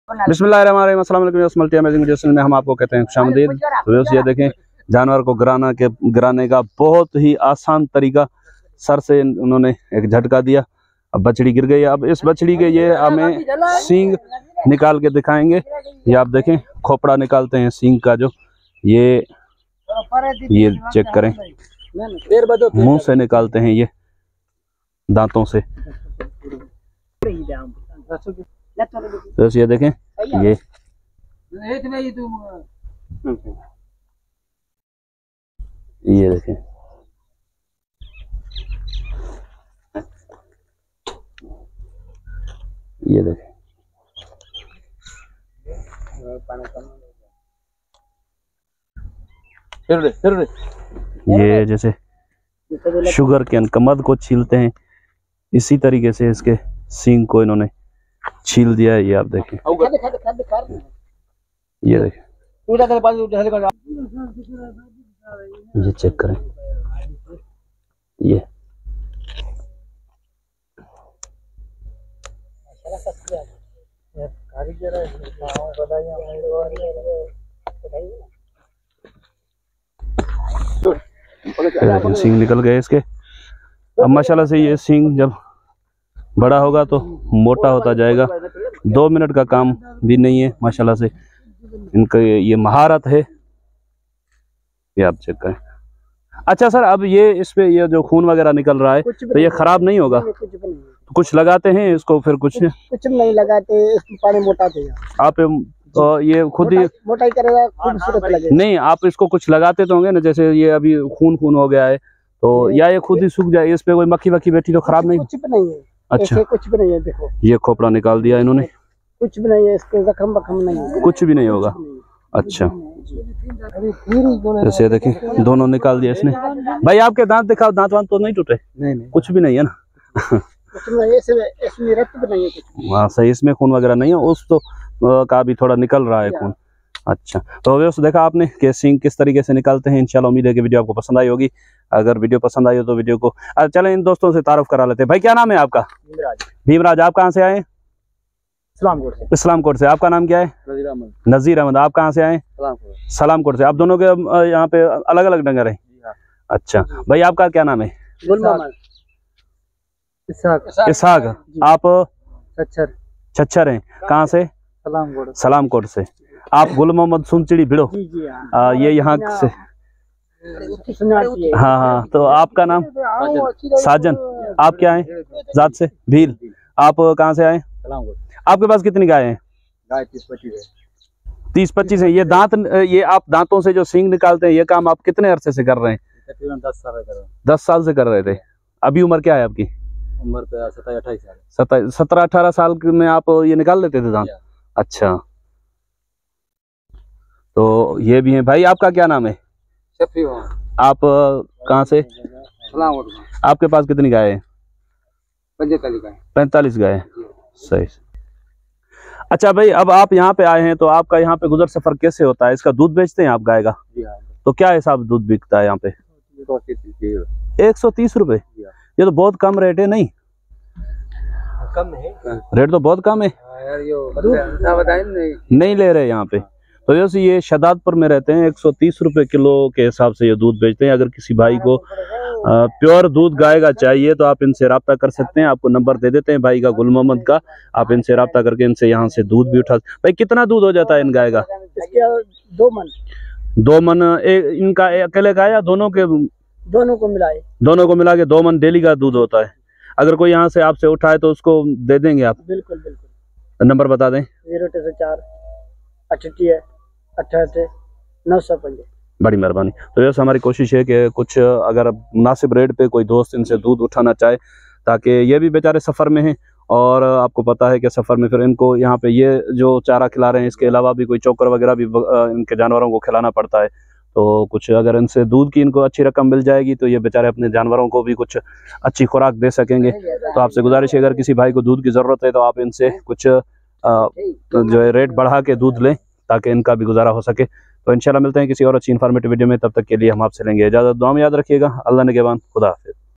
बिस्मिल्लाहिर्रहमानिर्रहीम, अस्सलाम वालेकुम। अमेजिंग वीडियोस में हम आपको कहते हैं खुशामदीद। तो ये देखें, जानवर को गिराने का बहुत ही आसान तरीका। सर से उन्होंने एक झटका दिया, अब बछड़ी गिर गई। अब इस बछड़ी के ये हमें सींग निकाल के दिखाएंगे। ये आप देखें, खोपड़ा निकालते हैं सींग का, जो ये चेक करें, मुंह से निकालते हैं, ये दांतों से। तो ये देखें, ये देखें, ये देखें, ये जैसे शुगर के कमद को छीलते हैं, इसी तरीके से इसके सींग को इन्होंने छील दिया है। ये आप देखें, ये देखें, ये चेक करें, ये सींग निकल गए इसके। अब माशाल्लाह से ये सींग जब बड़ा होगा तो मोटा होता जाएगा। 2 मिनट का काम भी नहीं है, माशाल्लाह से इनका ये महारत है। ये आप चेक करें। अच्छा सर, अब ये इस पे ये जो खून वगैरह निकल रहा है तो ये खराब नहीं होगा? कुछ लगाते हैं इसको? फिर कुछ नहीं लगाते, पानी मोटाते हैं आप। तो ये खुद ही मोटाई करेगा, खूबसूरत लगेगा। नहीं, आप इसको कुछ लगाते तो होंगे ना, जैसे ये अभी खून हो गया है तो या ये खुद ही सूख जाए, इस पे कोई मक्खी वक्खी बैठी तो खराब नहीं? कुछ भी नहीं है। अच्छा, कुछ भी नहीं है। देखो, ये खोपड़ा निकाल दिया इन्होंने, कुछ भी नहीं है, इसके जख्म बखम नहीं है, कुछ भी नहीं होगा। अच्छा, जैसे देखें, दोनों निकाल दिया इसने। भाई आपके दांत दिखाओ, दांत वांत तो नहीं टूटे? नहीं, कुछ भी नहीं है ना? इसमें रक्त भी नहीं है। हाँ सही, इसमें खून वगैरह नहीं है, उस तो का भी थोड़ा निकल रहा है खून। अच्छा, तो दोस्तों देखा आपने कि सींग किस तरीके से निकालते हैं। इंशाल्लाह उम्मीद है कि वीडियो आपको पसंद आई होगी। अगर वीडियो पसंद आई हो तो वीडियो को चलें इन दोस्तों से तारुफ करा लेते हैं। भाई क्या नाम है आपका? भीमराज। आप कहाँ से आए? इस्लामकोट से। आपका नाम क्या है? नजीर अहमद। आप कहाँ से आए? सलामकोट से। आप दोनों के यहाँ पे अलग अलग डंगर है? अच्छा भाई, आपका क्या नाम है? इसहाक। आप छच्छर हैं। कहाँ से? सलामकोट से। आप गुल मोहम्मद सुनचिड़ी भिड़ो, ये यहाँ से? हाँ, तो आपका नाम? साजन। आप क्या हैं? जात से? भील। आप कहाँ से आए? आपके पास कितनी गाय हैं? 30-25 है। ये आप दांतों से जो सींग निकालते हैं, ये काम आप कितने अरसे से कर रहे हैं? तकरीबन 10 साल कर रहे हैं। 10 साल से कर रहे थे। अभी उम्र क्या है आपकी? उम्र 17-28 साल। 17-18 साल में आप ये निकाल लेते थे दांत? अच्छा, तो ये भी है। भाई आपका क्या नाम है? आप कहाँ से? आपके पास कितनी गाय है? 45 गाय। सही। अच्छा भाई, अब आप यहाँ पे आए हैं तो आपका यहाँ पे गुजर सफर कैसे होता है? इसका दूध बेचते हैं आप गाय का? तो क्या हिसाब दूध बिकता है यहाँ पे? 130 रुपए। ये तो बहुत कम रेट है। नहीं कम है, रेट तो बहुत कम है यार। नहीं ले रहे यहाँ पे। तो जैसे ये शदादपुर में रहते हैं, 130 रुपए किलो के हिसाब से ये दूध बेचते हैं। अगर किसी भाई को प्योर दूध गाय का चाहिए तो आप इनसे रब्ता कर सकते हैं। आपको नंबर दे देते हैं भाई का, गुल मोहम्मद का। आप इनसे रब्ता करके इनसे यहाँ से दूध भी उठा। भाई कितना दूध हो जाता है इन गाय का? 2 मन। इनका अकेले का या दोनों के? दोनों को मिलाए, दोनों को मिला के 2 मन डेली का दूध होता है। अगर कोई यहाँ से आपसे उठाए तो उसको दे देंगे आप? बिल्कुल बिल्कुल। नंबर बता दें। 024 88 905। बड़ी मेहरबानी। तो ये हमारी कोशिश है कि कुछ अगर मुनासिब रेट पे कोई दोस्त इनसे दूध उठाना चाहे, ताकि ये भी बेचारे सफ़र में हैं। और आपको पता है कि सफ़र में फिर इनको यहाँ पे ये जो चारा खिला रहे हैं, इसके अलावा भी कोई चोकर वगैरह भी इनके जानवरों को खिलाना पड़ता है। तो कुछ अगर इनसे दूध की इनको अच्छी रकम मिल जाएगी तो ये बेचारे अपने जानवरों को भी कुछ अच्छी खुराक दे सकेंगे। तो आपसे गुजारिश है, अगर किसी भाई को दूध की ज़रूरत है तो आप इनसे कुछ जो है रेट बढ़ा के दूध लें, ताकि इनका भी गुजारा हो सके। तो इंशाल्लाह मिलते हैं किसी और अच्छी इन्फॉर्मेटिव वीडियो में। तब तक के लिए हम आपसे लेंगे इजाज़त। दुआ में याद रखिएगा। अल्लाह ने के बाद खुदा हाफिज़।